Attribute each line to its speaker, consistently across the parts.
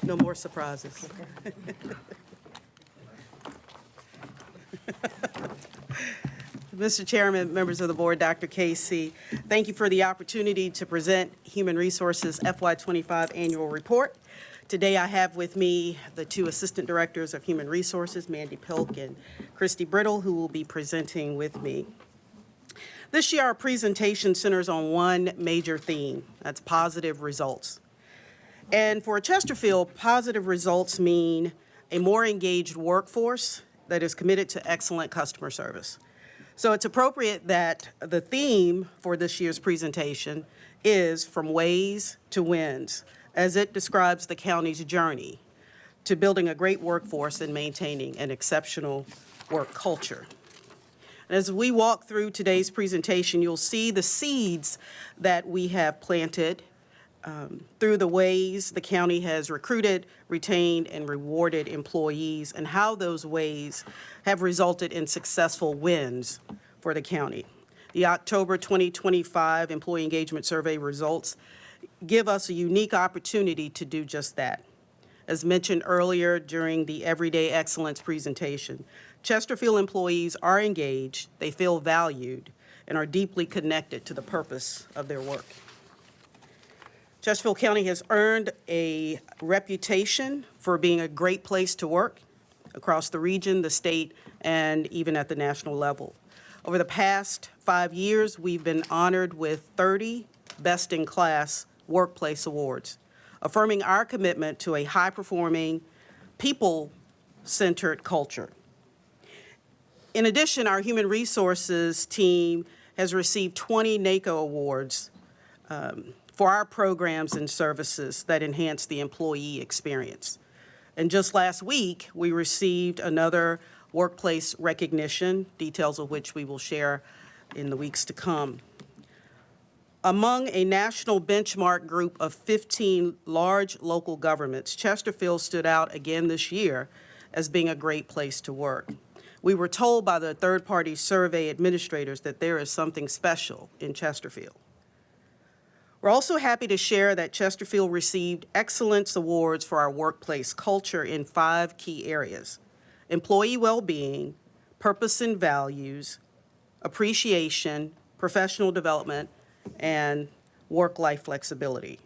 Speaker 1: No more surprises. Mr. Chairman, members of the board, Dr. Casey, thank you for the opportunity to present Human Resources FY25 Annual Report. Today I have with me the two Assistant Directors of Human Resources, Mandy Pilk and Kristi Brittle, who will be presenting with me. This year our presentation centers on one major theme, that's positive results. And for Chesterfield, positive results mean a more engaged workforce that is committed to excellent customer service. So it's appropriate that the theme for this year's presentation is From Ways to Wins, as it describes the county's journey to building a great workforce and maintaining an exceptional work culture. As we walk through today's presentation, you'll see the seeds that we have planted through the ways the county has recruited, retained, and rewarded employees, and how those ways have resulted in successful wins for the county. The October 2025 Employee Engagement Survey results give us a unique opportunity to do just that. As mentioned earlier during the Everyday Excellence presentation, Chesterfield employees are engaged, they feel valued, and are deeply connected to the purpose of their work. Chesterfield County has earned a reputation for being a great place to work across the region, the state, and even at the national level. Over the past 5 years, we've been honored with 30 best-in-class workplace awards, affirming our commitment to a high-performing, people-centered culture. In addition, our human resources team has received 20 NACO awards for our programs and services that enhance the employee experience. And just last week, we received another workplace recognition, details of which we will share in the weeks to come. Among a national benchmark group of 15 large local governments, Chesterfield stood out again this year as being a great place to work. We were told by the third-party survey administrators that there is something special in Chesterfield. We're also happy to share that Chesterfield received excellence awards for our workplace culture in 5 key areas: employee well-being, purpose and values, appreciation, professional development, and work-life flexibility,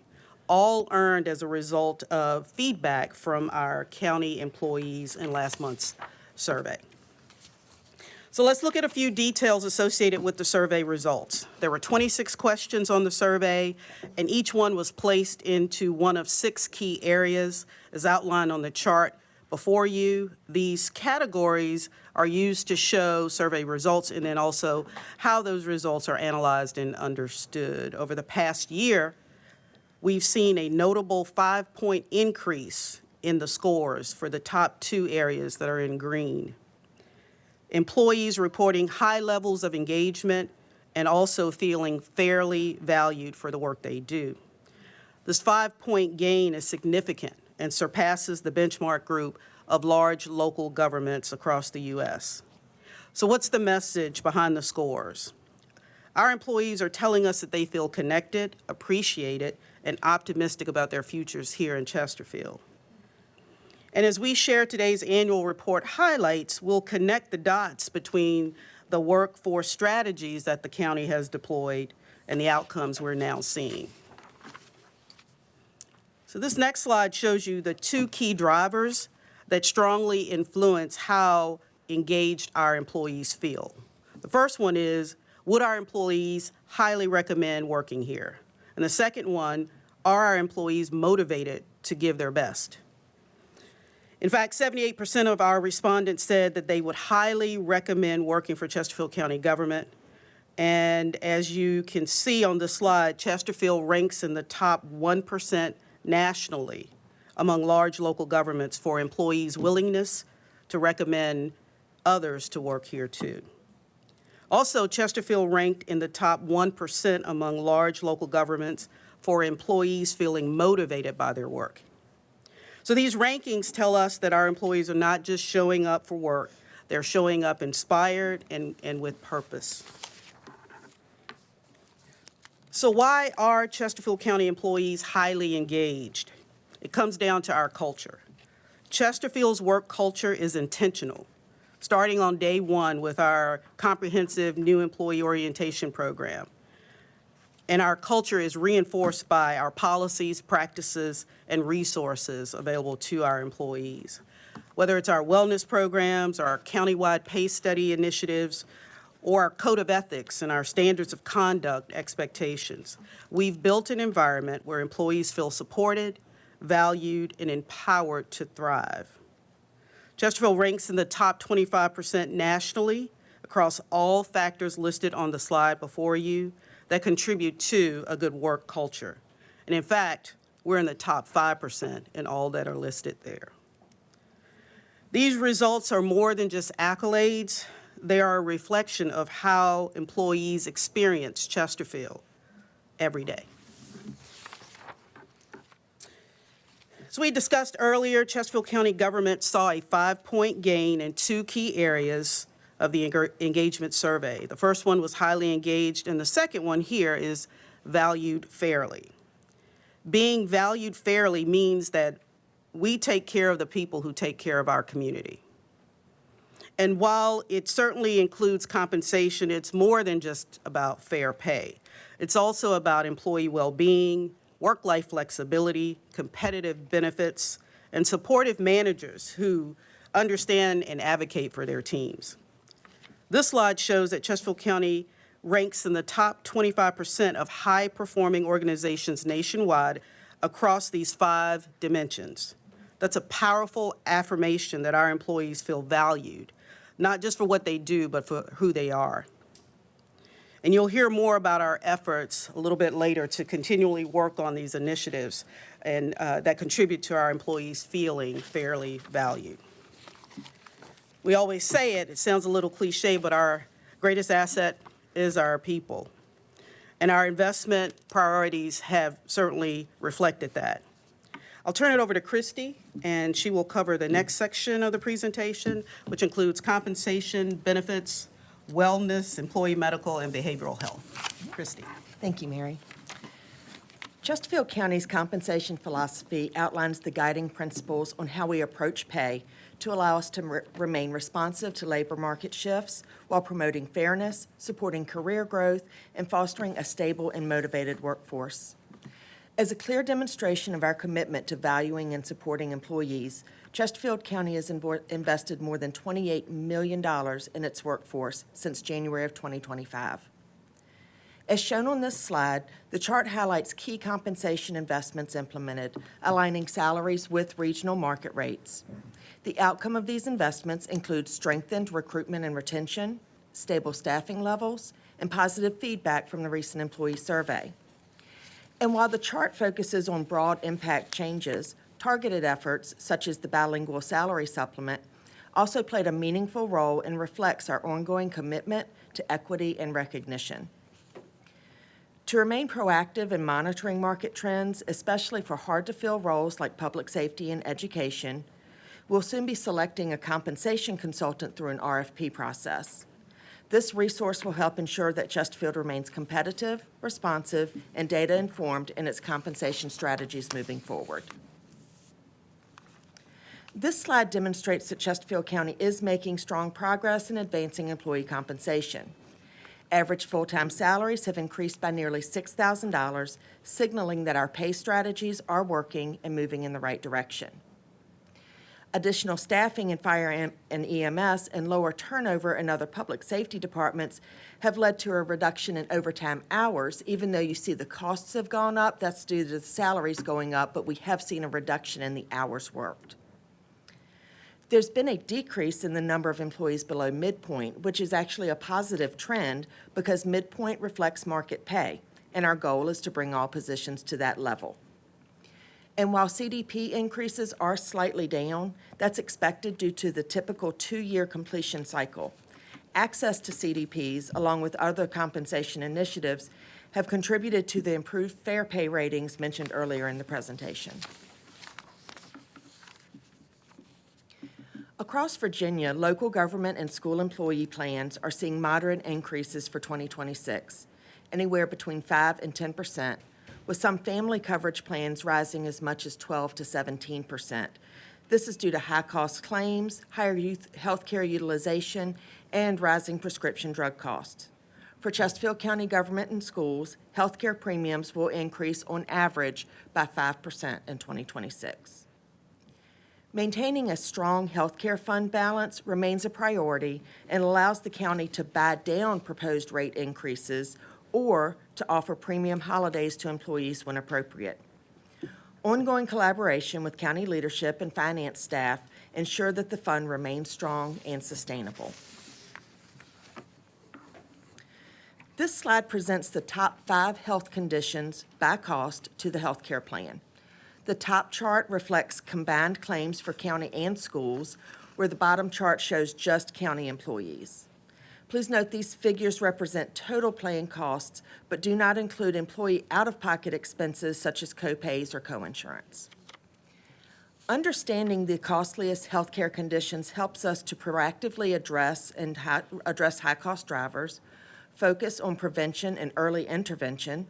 Speaker 1: all earned as a result of feedback from our county employees in last month's survey. So let's look at a few details associated with the survey results. There were 26 questions on the survey, and each one was placed into one of 6 key areas, as outlined on the chart before you. These categories are used to show survey results and then also how those results are analyzed and understood. Over the past year, we've seen a notable 5-point increase in the scores for the top 2 areas that are in green. Employees reporting high levels of engagement and also feeling fairly valued for the work they do. This 5-point gain is significant and surpasses the benchmark group of large local governments across the U.S. So what's the message behind the scores? Our employees are telling us that they feel connected, appreciated, and optimistic about their futures here in Chesterfield. And as we share today's annual report highlights, we'll connect the dots between the workforce strategies that the county has deployed and the outcomes we're now seeing. So this next slide shows you the 2 key drivers that strongly influence how engaged our employees feel. The first one is, would our employees highly recommend working here? And the second one, are our employees motivated to give their best? In fact, 78% of our respondents said that they would highly recommend working for Chesterfield County government. And as you can see on the slide, Chesterfield ranks in the top 1% nationally among large local governments for employees' willingness to recommend others to work here too. Also, Chesterfield ranked in the top 1% among large local governments for employees feeling motivated by their work. So these rankings tell us that our employees are not just showing up for work, they're showing up inspired and with purpose. So why are Chesterfield County employees highly engaged? It comes down to our culture. Chesterfield's work culture is intentional, starting on day one with our comprehensive new employee orientation program. And our culture is reinforced by our policies, practices, and resources available to our employees. Whether it's our wellness programs, our countywide pay study initiatives, or our code of ethics and our standards of conduct expectations, we've built an environment where employees feel supported, valued, and empowered to thrive. Chesterfield ranks in the top 25% nationally across all factors listed on the slide before you that contribute to a good work culture. And in fact, we're in the top 5% in all that are listed there. These results are more than just accolades. They are a reflection of how employees experience Chesterfield every day. As we discussed earlier, Chesterfield County government saw a 5-point gain in 2 key areas of the engagement survey. The first one was highly engaged, and the second one here is valued fairly. Being valued fairly means that we take care of the people who take care of our community. And while it certainly includes compensation, it's more than just about fair pay. It's also about employee well-being, work-life flexibility, competitive benefits, and supportive managers who understand and advocate for their teams. This slide shows that Chesterfield County ranks in the top 25% of high-performing organizations nationwide across these 5 dimensions. That's a powerful affirmation that our employees feel valued, not just for what they do, but for who they are. And you'll hear more about our efforts a little bit later to continually work on these initiatives and that contribute to our employees feeling fairly valued. We always say it sounds a little cliche, but our greatest asset is our people. And our investment priorities have certainly reflected that. I'll turn it over to Kristi, and she will cover the next section of the presentation, which includes compensation, benefits, wellness, employee medical, and behavioral health. Kristi.
Speaker 2: Thank you, Mary. Chesterfield County's compensation philosophy outlines the guiding principles on how we approach pay to allow us to remain responsive to labor market shifts while promoting fairness, supporting career growth, and fostering a stable and motivated workforce. As a clear demonstration of our commitment to valuing and supporting employees, Chesterfield County has invested more than $28 million in its workforce since January of 2025. As shown on this slide, the chart highlights key compensation investments implemented, aligning salaries with regional market rates. The outcome of these investments includes strengthened recruitment and retention, stable staffing levels, and positive feedback from the recent employee survey. And while the chart focuses on broad impact changes, targeted efforts, such as the bilingual salary supplement, also played a meaningful role and reflects our ongoing commitment to equity and recognition. To remain proactive in monitoring market trends, especially for hard-to-fill roles like public safety and education, we'll soon be selecting a compensation consultant through an RFP process. This resource will help ensure that Chesterfield remains competitive, responsive, and data-informed in its compensation strategies moving forward. This slide demonstrates that Chesterfield County is making strong progress in advancing employee compensation. Average full-time salaries have increased by nearly $6,000, signaling that our pay strategies are working and moving in the right direction. Additional staffing in fire and EMS and lower turnover in other public safety departments have led to a reduction in overtime hours. Even though you see the costs have gone up, that's due to the salaries going up, but we have seen a reduction in the hours worked. There's been a decrease in the number of employees below midpoint, which is actually a positive trend because midpoint reflects market pay, and our goal is to bring all positions to that level. And while CDP increases are slightly down, that's expected due to the typical 2-year completion cycle. Access to CDPs, along with other compensation initiatives, have contributed to the improved fair pay ratings mentioned earlier in the presentation. Across Virginia, local government and school employee plans are seeing moderate increases for 2026, anywhere between 5% and 10%, with some family coverage plans rising as much as 12 to 17%. This is due to high-cost claims, higher healthcare utilization, and rising prescription drug costs. For Chesterfield County government and schools, healthcare premiums will increase on average by 5% in 2026. Maintaining a strong healthcare fund balance remains a priority and allows the county to buy down proposed rate increases or to offer premium holidays to employees when appropriate. Ongoing collaboration with county leadership and finance staff ensure that the fund remains strong and sustainable. This slide presents the top 5 health conditions by cost to the health care plan. The top chart reflects combined claims for county and schools, where the bottom chart shows just county employees. Please note these figures represent total plan costs, but do not include employee out-of-pocket expenses such as co-pays or coinsurance. Understanding the costliest healthcare conditions helps us to proactively address high-cost drivers, focus on prevention and early intervention,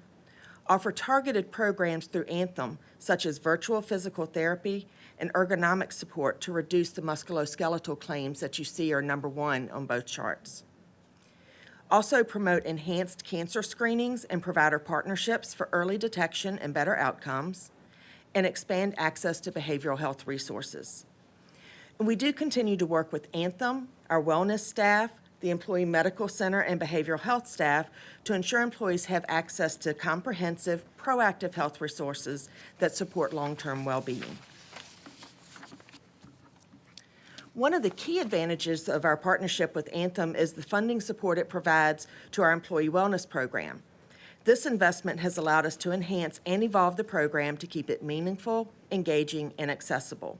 Speaker 2: offer targeted programs through Anthem, such as virtual physical therapy and ergonomic support to reduce the musculoskeletal claims that you see are number 1 on both charts. Also promote enhanced cancer screenings and provider partnerships for early detection and better outcomes, and expand access to behavioral health resources. And we do continue to work with Anthem, our wellness staff, the Employee Medical Center, and behavioral health staff to ensure employees have access to comprehensive, proactive health resources that support long-term well-being. One of the key advantages of our partnership with Anthem is the funding support it provides to our employee wellness program. This investment has allowed us to enhance and evolve the program to keep it meaningful, engaging, and accessible.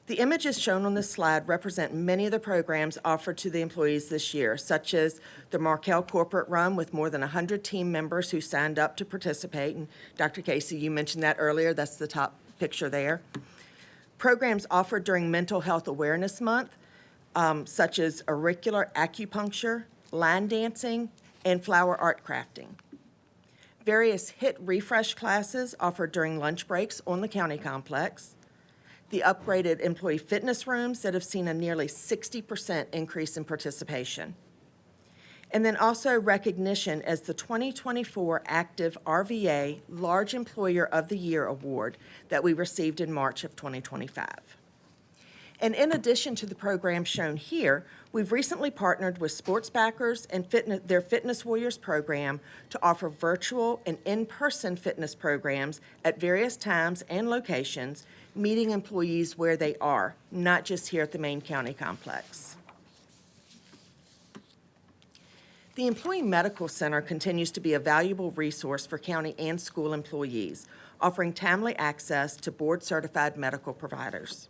Speaker 2: The images shown on this slide represent many of the programs offered to the employees this year, such as the Markel Corporate Run with more than 100 team members who signed up to participate. And Dr. Casey, you mentioned that earlier. That's the top picture there. Programs offered during Mental Health Awareness Month, such as auricular acupuncture, line dancing, and flower art crafting. Various HIT refresh classes offered during lunch breaks on the county complex. The upgraded employee fitness rooms that have seen a nearly 60% increase in participation. And then also recognition as the 2024 Active RVA Large Employer of the Year Award that we received in March of 2025. And in addition to the programs shown here, we've recently partnered with Sports Backers and their Fitness Warriors program to offer virtual and in-person fitness programs at various times and locations, meeting employees where they are, not just here at the main county complex. The Employee Medical Center continues to be a valuable resource for county and school employees, offering timely access to board-certified medical providers.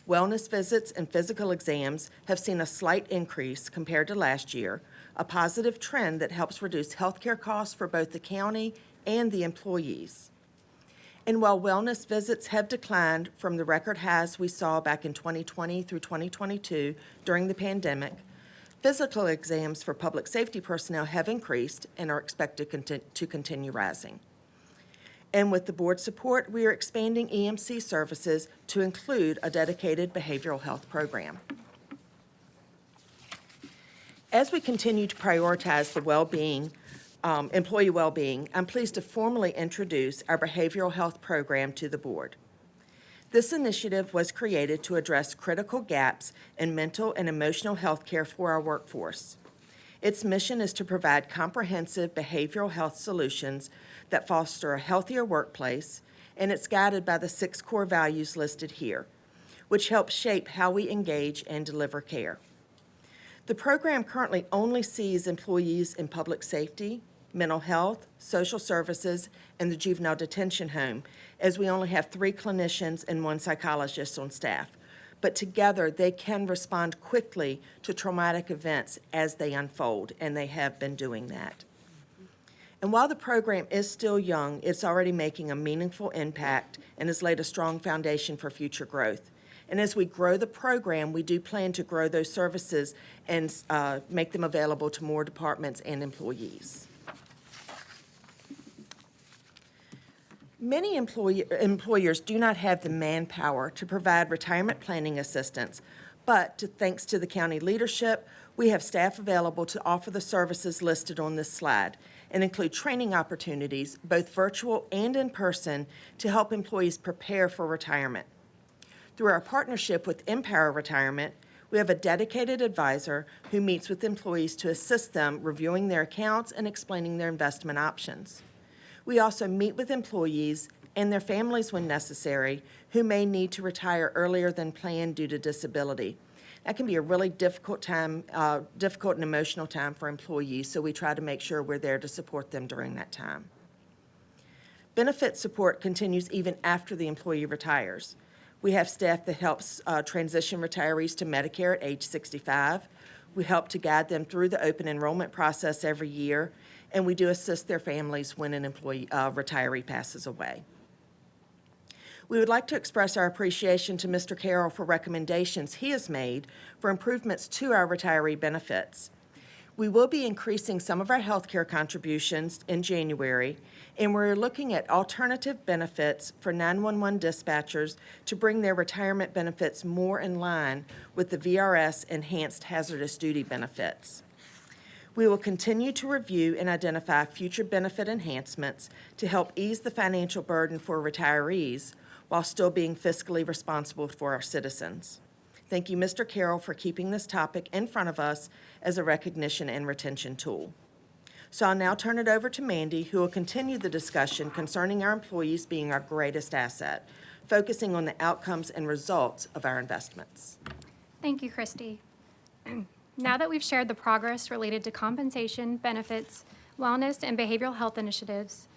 Speaker 2: Wellness visits and physical exams have seen a slight increase compared to last year, a positive trend that helps reduce healthcare costs for both the county and the employees. And while wellness visits have declined from the record highs we saw back in 2020 through 2022 during the pandemic, physical exams for public safety personnel have increased and are expected to continue rising. And with the board support, we are expanding EMC services to include a dedicated behavioral health program. As we continue to prioritize the well-being, employee well-being, I'm pleased to formally introduce our behavioral health program to the board. This initiative was created to address critical gaps in mental and emotional health care for our workforce. Its mission is to provide comprehensive behavioral health solutions that foster a healthier workplace, and it's guided by the 6 core values listed here, which help shape how we engage and deliver care. The program currently only sees employees in public safety, mental health, social services, and the juvenile detention home, as we only have 3 clinicians and 1 psychologist on staff. But together, they can respond quickly to traumatic events as they unfold, and they have been doing that. And while the program is still young, it's already making a meaningful impact and has laid a strong foundation for future growth. And as we grow the program, we do plan to grow those services and make them available to more departments and employees. Many employers do not have the manpower to provide retirement planning assistance, but thanks to the county leadership, we have staff available to offer the services listed on this slide and include training opportunities, both virtual and in person, to help employees prepare for retirement. Through our partnership with Empower Retirement, we have a dedicated advisor who meets with employees to assist them reviewing their accounts and explaining their investment options. We also meet with employees and their families when necessary who may need to retire earlier than planned due to disability. That can be a really difficult time, difficult and emotional time for employees, so we try to make sure we're there to support them during that time. Benefit support continues even after the employee retires. We have staff that helps transition retirees to Medicare at age 65. We help to guide them through the open enrollment process every year, and we do assist their families when an retiree passes away. We would like to express our appreciation to Mr. Carroll for recommendations he has made for improvements to our retiree benefits. We will be increasing some of our health care contributions in January, and we're looking at alternative benefits for 911 dispatchers to bring their retirement benefits more in line with the VRS Enhanced Hazardous Duty benefits. We will continue to review and identify future benefit enhancements to help ease the financial burden for retirees while still being fiscally responsible for our citizens. Thank you, Mr. Carroll, for keeping this topic in front of us as a recognition and retention tool. So I'll now turn it over to Mandy, who will continue the discussion concerning our employees being our greatest asset, focusing on the outcomes and results of our investments.
Speaker 3: Thank you, Kristi. Now that we've shared the progress related to compensation, benefits, wellness, and behavioral health initiatives,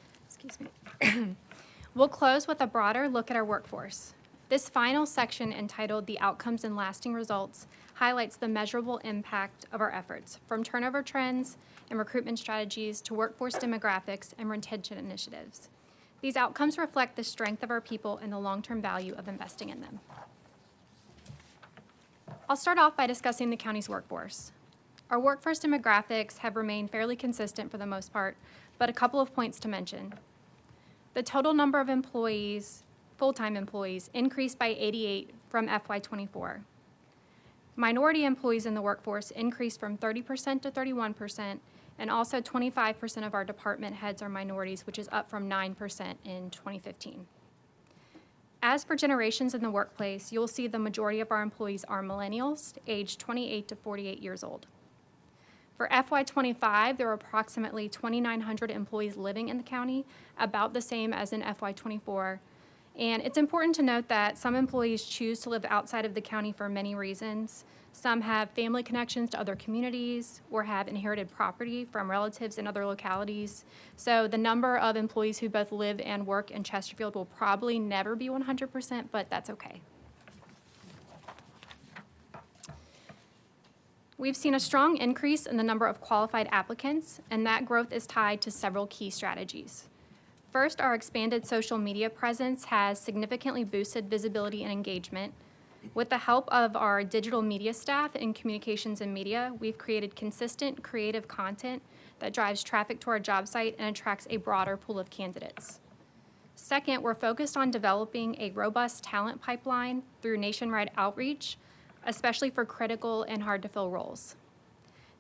Speaker 3: we'll close with a broader look at our workforce. This final section, entitled The Outcomes and Lasting Results, highlights the measurable impact of our efforts, from turnover trends and recruitment strategies to workforce demographics and retention initiatives. These outcomes reflect the strength of our people and the long-term value of investing in them. I'll start off by discussing the county's workforce. Our workforce demographics have remained fairly consistent for the most part, but a couple of points to mention. The total number of employees, full-time employees, increased by 88 from FY24. Minority employees in the workforce increased from 30% to 31%, and also 25% of our department heads are minorities, which is up from 9% in 2015. As for generations in the workplace, you'll see the majority of our employees are millennials, aged 28 to 48 years old. For FY25, there were approximately 2,900 employees living in the county, about the same as in FY24. And it's important to note that some employees choose to live outside of the county for many reasons. Some have family connections to other communities or have inherited property from relatives in other localities. So the number of employees who both live and work in Chesterfield will probably never be 100%, but that's okay. We've seen a strong increase in the number of qualified applicants, and that growth is tied to several key strategies. First, our expanded social media presence has significantly boosted visibility and engagement. With the help of our digital media staff in communications and media, we've created consistent, creative content that drives traffic to our job site and attracts a broader pool of candidates. Second, we're focused on developing a robust talent pipeline through nationwide outreach, especially for critical and hard-to-fill roles.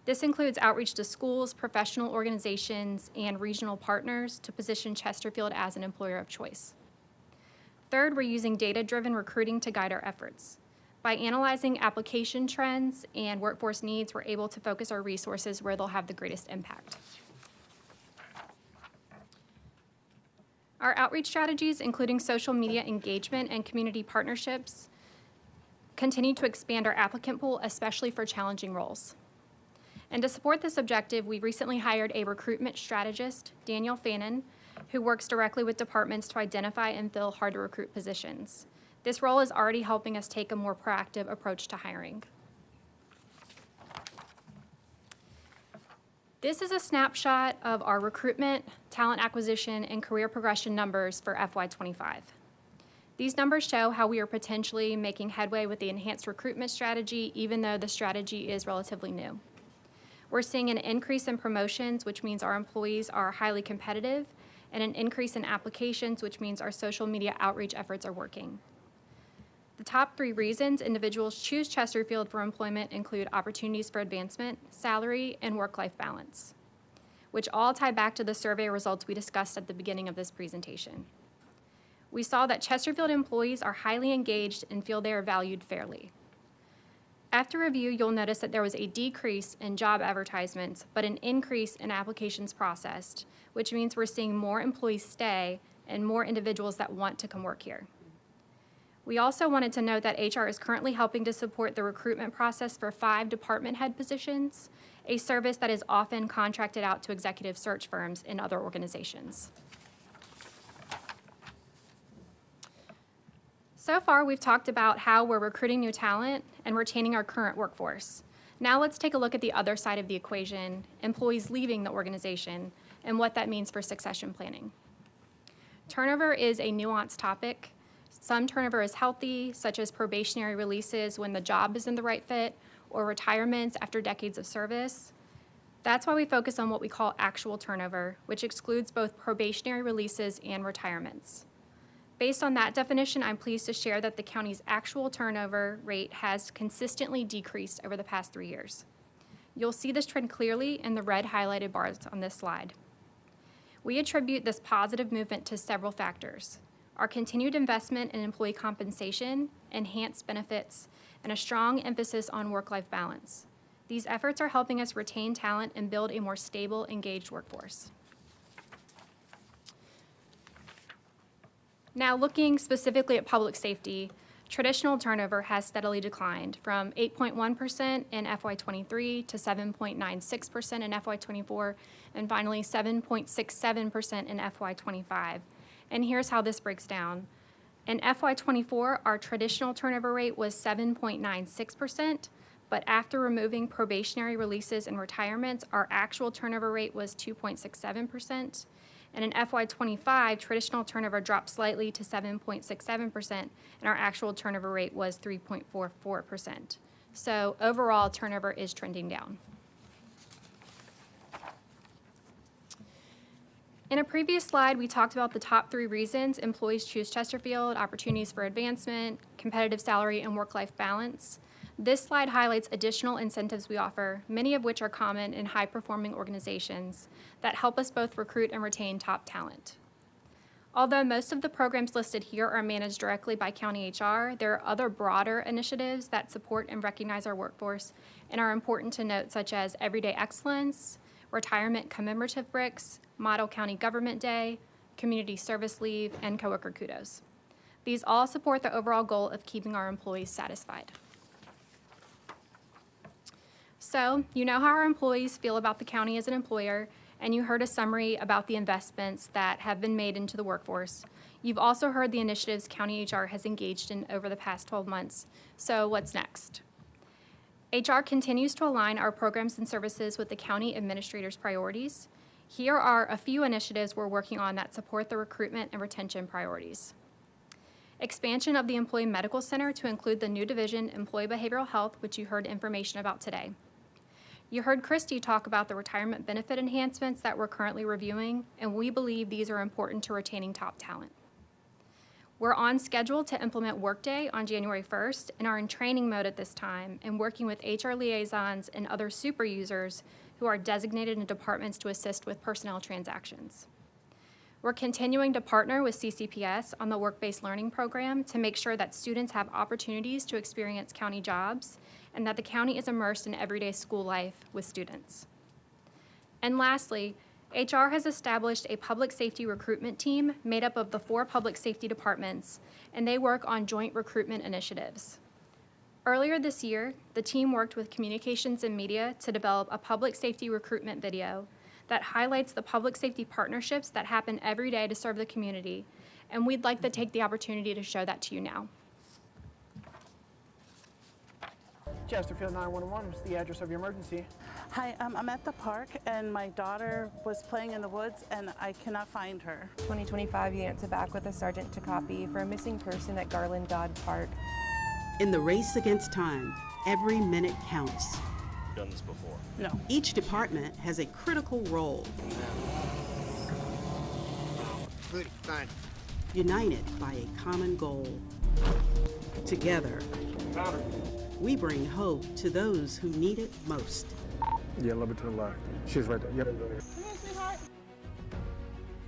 Speaker 3: This includes outreach to schools, professional organizations, and regional partners to position Chesterfield as an employer of choice. Third, we're using data-driven recruiting to guide our efforts. By analyzing application trends and workforce needs, we're able to focus our resources where they'll have the greatest impact. Our outreach strategies, including social media engagement and community partnerships, continue to expand our applicant pool, especially for challenging roles. And to support this objective, we recently hired a recruitment strategist, Daniel Fannin, who works directly with departments to identify and fill hard-to-recruit positions. This role is already helping us take a more proactive approach to hiring. This is a snapshot of our recruitment, talent acquisition, and career progression numbers for FY25. These numbers show how we are potentially making headway with the enhanced recruitment strategy, even though the strategy is relatively new. We're seeing an increase in promotions, which means our employees are highly competitive, and an increase in applications, which means our social media outreach efforts are working. The top 3 reasons individuals choose Chesterfield for employment include opportunities for advancement, salary, and work-life balance, which all tie back to the survey results we discussed at the beginning of this presentation. We saw that Chesterfield employees are highly engaged and feel they are valued fairly. After review, you'll notice that there was a decrease in job advertisements, but an increase in applications processed, which means we're seeing more employees stay and more individuals that want to come work here. We also wanted to note that HR is currently helping to support the recruitment process for 5 department head positions, a service that is often contracted out to executive search firms in other organizations. So far, we've talked about how we're recruiting new talent and retaining our current workforce. Now let's take a look at the other side of the equation, employees leaving the organization, and what that means for succession planning. Turnover is a nuanced topic. Some turnover is healthy, such as probationary releases when the job isn't the right fit, or retirements after decades of service. That's why we focus on what we call actual turnover, which excludes both probationary releases and retirements. Based on that definition, I'm pleased to share that the county's actual turnover rate has consistently decreased over the past 3 years. You'll see this trend clearly in the red highlighted bars on this slide. We attribute this positive movement to several factors: our continued investment in employee compensation, enhanced benefits, and a strong emphasis on work-life balance. These efforts are helping us retain talent and build a more stable, engaged workforce. Now, looking specifically at public safety, traditional turnover has steadily declined from 8.1% in FY23 to 7.96% in FY24, and finally 7.67% in FY25. And here's how this breaks down. In FY24, our traditional turnover rate was 7.96%, but after removing probationary releases and retirements, our actual turnover rate was 2.67%. And in FY25, traditional turnover dropped slightly to 7.67%, and our actual turnover rate was 3.44%. So overall, turnover is trending down. In a previous slide, we talked about the top 3 reasons employees choose Chesterfield: opportunities for advancement, competitive salary, and work-life balance. This slide highlights additional incentives we offer, many of which are common in high-performing organizations that help us both recruit and retain top talent. Although most of the programs listed here are managed directly by county HR, there are other broader initiatives that support and recognize our workforce and are important to note, such as Everyday Excellence, Retirement Commemorative Bricks, Model County Government Day, Community Service Leave, and Coworker Kudos. These all support the overall goal of keeping our employees satisfied. So, you know how our employees feel about the county as an employer, and you heard a summary about the investments that have been made into the workforce. You've also heard the initiatives county HR has engaged in over the past 12 months. So what's next? HR continues to align our programs and services with the county administrator's priorities. Here are a few initiatives we're working on that support the recruitment and retention priorities. Expansion of the Employee Medical Center to include the new division, Employee Behavioral Health, which you heard information about today. You heard Kristi talk about the retirement benefit enhancements that we're currently reviewing, and we believe these are important to retaining top talent. We're on schedule to implement Workday on January 1st and are in training mode at this time and working with HR liaisons and other super users who are designated in departments to assist with personnel transactions. We're continuing to partner with CCPS on the work-based learning program to make sure that students have opportunities to experience county jobs and that the county is immersed in everyday school life with students. And lastly, HR has established a public safety recruitment team made up of the 4 public safety departments, and they work on joint recruitment initiatives. Earlier this year, the team worked with communications and media to develop a public safety recruitment video that highlights the public safety partnerships that happen every day to serve the community, and we'd like to take the opportunity to show that to you now.
Speaker 4: Chesterfield 911, what's the address of your emergency?
Speaker 5: Hi, I'm at the park and my daughter was playing in the woods and I cannot find her.
Speaker 6: 2025 units are back with a sergeant to copy for a missing person at Garland Dodd Park.
Speaker 1: In the race against time, every minute counts.
Speaker 7: Done this before.
Speaker 5: No.
Speaker 1: Each department has a critical role.
Speaker 7: Moody, fine.
Speaker 1: united by a common goal. Together, we bring hope to those who need it most.
Speaker 8: Yeah, a little bit to the left. She's right there. Yep.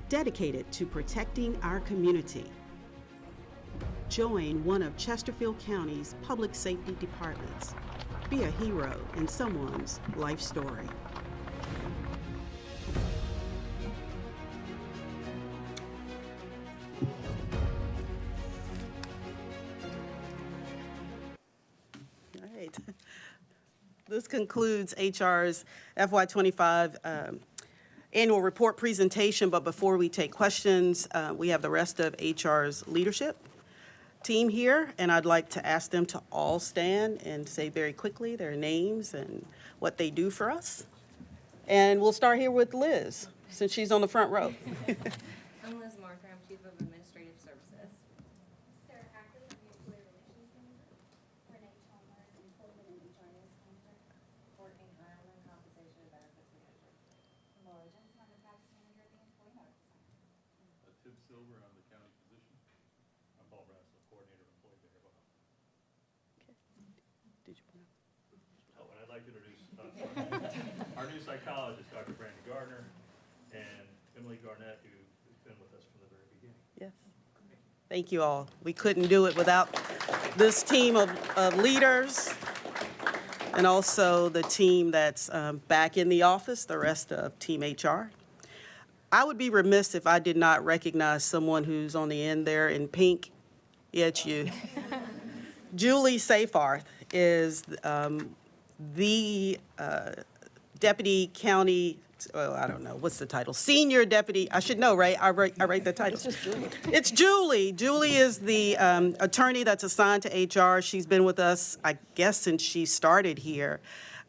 Speaker 1: Dedicated to protecting our community. Join one of Chesterfield County's public safety departments. Be a hero in someone's life story. All right. This concludes HR's FY25 annual report presentation, but before we take questions, we have the rest of HR's leadership team here, and I'd like to ask them to all stand and say very quickly their names and what they do for us. And we'll start here with Liz, since she's on the front row.
Speaker 9: I'm Liz Marker. I'm Chief of Administrative Services.
Speaker 10: Sarah Hackley, I'm the Employee Relations Manager. Renee Chalmers, Employment and HRS Manager.
Speaker 9: Courtney Ireland, Compensation and Benefits Manager.
Speaker 10: Laura Johnson, I'm the Practice Manager at the Employee Medical Center.
Speaker 11: Tim Silver, I'm the county physician. I'm Paul Brassel, Coordinator of Employee Behavioral Health.
Speaker 1: Did you pronounce?
Speaker 11: Oh, and I'd like to introduce our new psychologist, Dr. Brandon Gardner, and Emily Garnett, who has been with us from the very beginning.
Speaker 1: Yes. Thank you all. We couldn't do it without this team of leaders and also the team that's back in the office, the rest of Team HR. I would be remiss if I did not recognize someone who's on the end there in pink. Yeah, it's you. Julie Seyfarth is the deputy county, well, I don't know, what's the title? Senior deputy, I should know, right? I write the title. It's just Julie. It's Julie. Julie is the attorney that's assigned to HR. She's been with us, I guess, since she started here.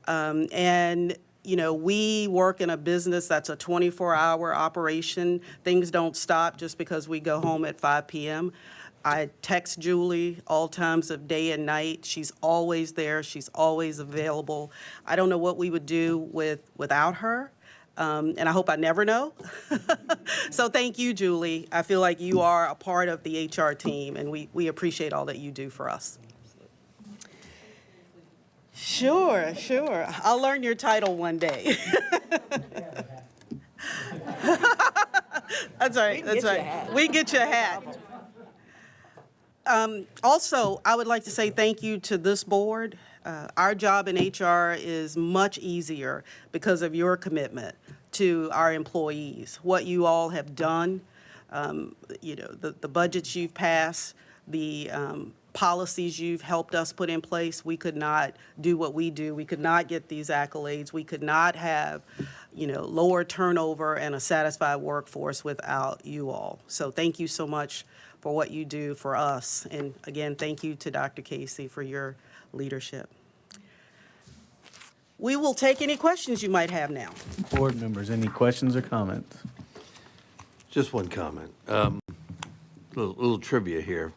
Speaker 1: And you know, we work in a business that's a 24-hour operation. Things don't stop just because we go home at 5 p.m. I text Julie all times of day and night. She's always there. She's always available. I don't know what we would do without her, and I hope I never know. So thank you, Julie. I feel like you are a part of the HR team, and we appreciate all that you do for us. Sure. I'll learn your title one day. That's right. We can get you a hat. Also, I would like to say thank you to this board. Our job in HR is much easier because of your commitment to our employees. What you all have done, you know, the budgets you've passed, the policies you've helped us put in place. We could not do what we do. We could not get these accolades. We could not have, you know, lower turnover and a satisfied workforce without you all. So thank you so much for what you do for us. And again, thank you to Dr. Casey for your leadership. We will take any questions you might have now.
Speaker 12: Board members, any questions or comments?
Speaker 13: Just one comment. Little trivia here.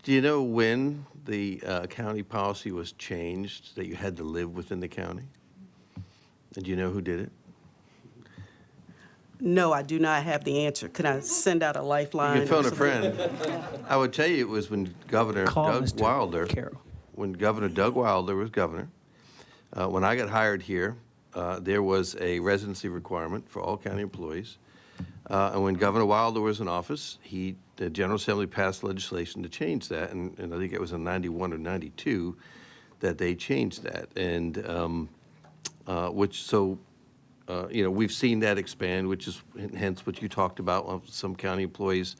Speaker 13: Do you know when the county policy was changed that you had to live within the county? And do you know who did it?
Speaker 1: No, I do not have the answer. Can I send out a lifeline?
Speaker 13: You can phone a friend. I would tell you it was when Governor Doug Wilder, when Governor Doug Wilder was governor. When I got hired here, there was a residency requirement for all county employees. And when Governor Wilder was in office, the General Assembly passed legislation to change that, and I think it was in 91 or 92 that they changed that, and you know, we've seen that expand, which is hence what you talked about, some county employees,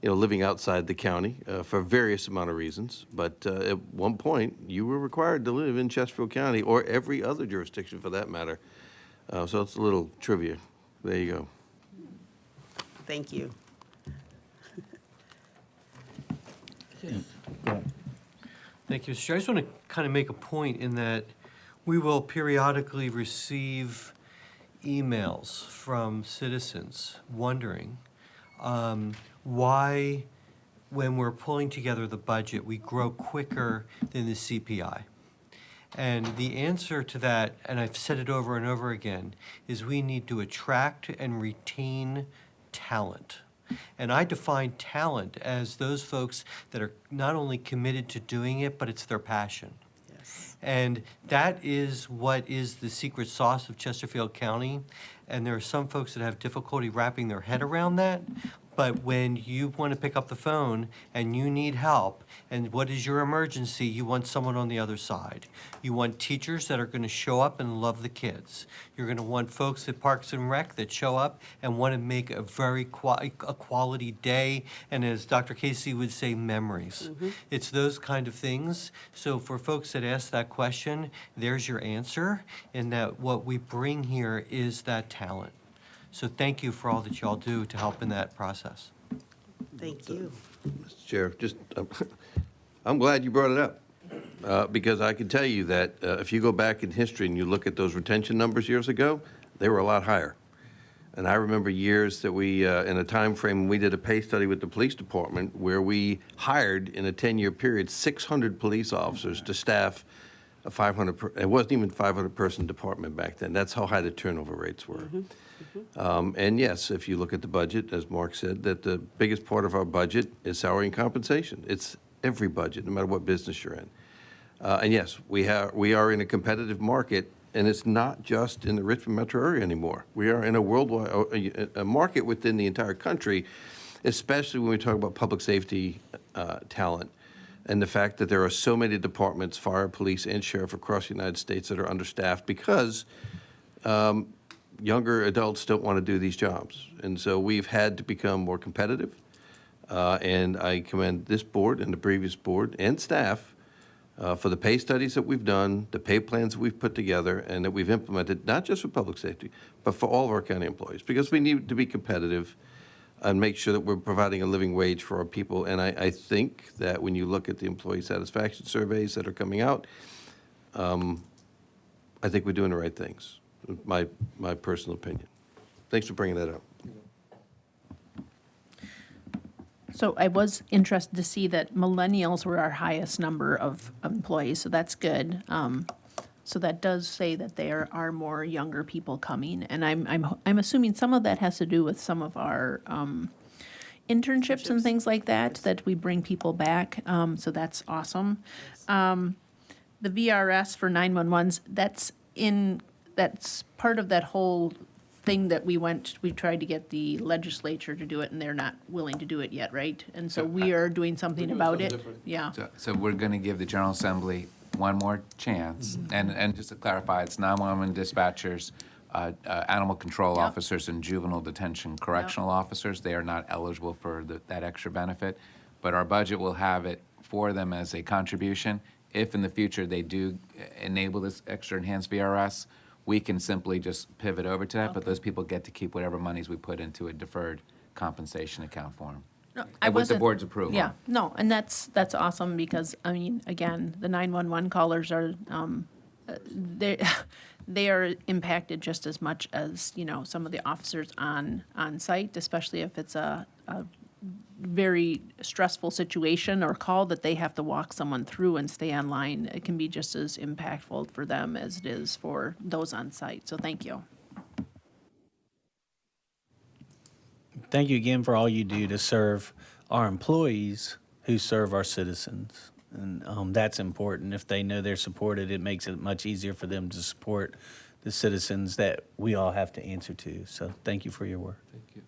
Speaker 13: you know, living outside the county for various amount of reasons. But at one point, you were required to live in Chesterfield County or every other jurisdiction for that matter. So it's a little trivia. There you go.
Speaker 1: Thank you.
Speaker 14: Thank you, Mr. Chair. I just want to kind of make a point in that we will periodically receive emails from citizens wondering why, when we're pulling together the budget, we grow quicker than the CPI. And the answer to that, and I've said it over and over again, is we need to attract and retain talent. And I define talent as those folks that are not only committed to doing it, but it's their passion. And that is what is the secret sauce of Chesterfield County. And there are some folks that have difficulty wrapping their head around that. But when you want to pick up the phone and you need help, and what is your emergency, you want someone on the other side. You want teachers that are going to show up and love the kids. You're going to want folks at Parks and Rec that show up and want to make a very quality day, and as Dr. Casey would say, memories. It's those kind of things. So for folks that ask that question, there's your answer, and that what we bring here is that talent. So thank you for all that y'all do to help in that process.
Speaker 1: Thank you.
Speaker 13: Mr. Chair, just, I'm glad you brought it up, because I can tell you that if you go back in history and you look at those retention numbers years ago, they were a lot higher. And I remember years that we, in a time frame, we did a pay study with the police department where we hired, in a 10-year period, 600 police officers to staff a 500, it wasn't even 500-person department back then. That's how high the turnover rates were. And yes, if you look at the budget, as Mark said, that the biggest part of our budget is salary and compensation. It's every budget, no matter what business you're in. And yes, we are in a competitive market, and it's not just in the Richmond metro area anymore. We are in a worldwide a market within the entire country, especially when we talk about public safety talent, and the fact that there are so many departments, fire, police, and sheriff across the United States that are understaffed because younger adults don't want to do these jobs. And so we've had to become more competitive. And I commend this board and the previous board and staff for the pay studies that we've done, the pay plans that we've put together, and that we've implemented, not just for public safety, but for all of our county employees, because we need to be competitive and make sure that we're providing a living wage for our people. And I think that when you look at the employee satisfaction surveys that are coming out, I think we're doing the right things. My personal opinion. Thanks for bringing that up.
Speaker 7: So I was interested to see that millennials were our highest number of employees, so that's good. So that does say that there are more younger people coming, and I'm assuming some of that has to do with some of our internships and things like that, that we bring people back. So that's awesome. The VRS for 911s, that's part of that whole thing that we tried to get the legislature to do it, and they're not willing to do it yet, right? And so we are doing something about it. Yeah.
Speaker 15: So we're going to give the General Assembly one more chance. And just to clarify, it's 911 dispatchers, animal control officers, and juvenile detention correctional officers. They are not eligible for that extra benefit, but our budget will have it for them as a contribution. If in the future they do enable this extra enhanced VRS, we can simply just pivot over to that, but those people get to keep whatever monies we put into a deferred compensation account for them.
Speaker 7: No,
Speaker 15: with the board's approval.
Speaker 7: Yeah, no, and that's awesome, because, I mean, again, the 911 callers are, they are impacted just as much as, some of the officers on site, especially if it's a very stressful situation or call that they have to walk someone through and stay online. It can be just as impactful for them as it is for those on site. So thank you.
Speaker 12: Thank you again for all you do to serve our employees who serve our citizens. And that's important. If they know they're supported, it makes it much easier for them to support the citizens that we all have to answer to. So thank you for your work.
Speaker 15: Thank you.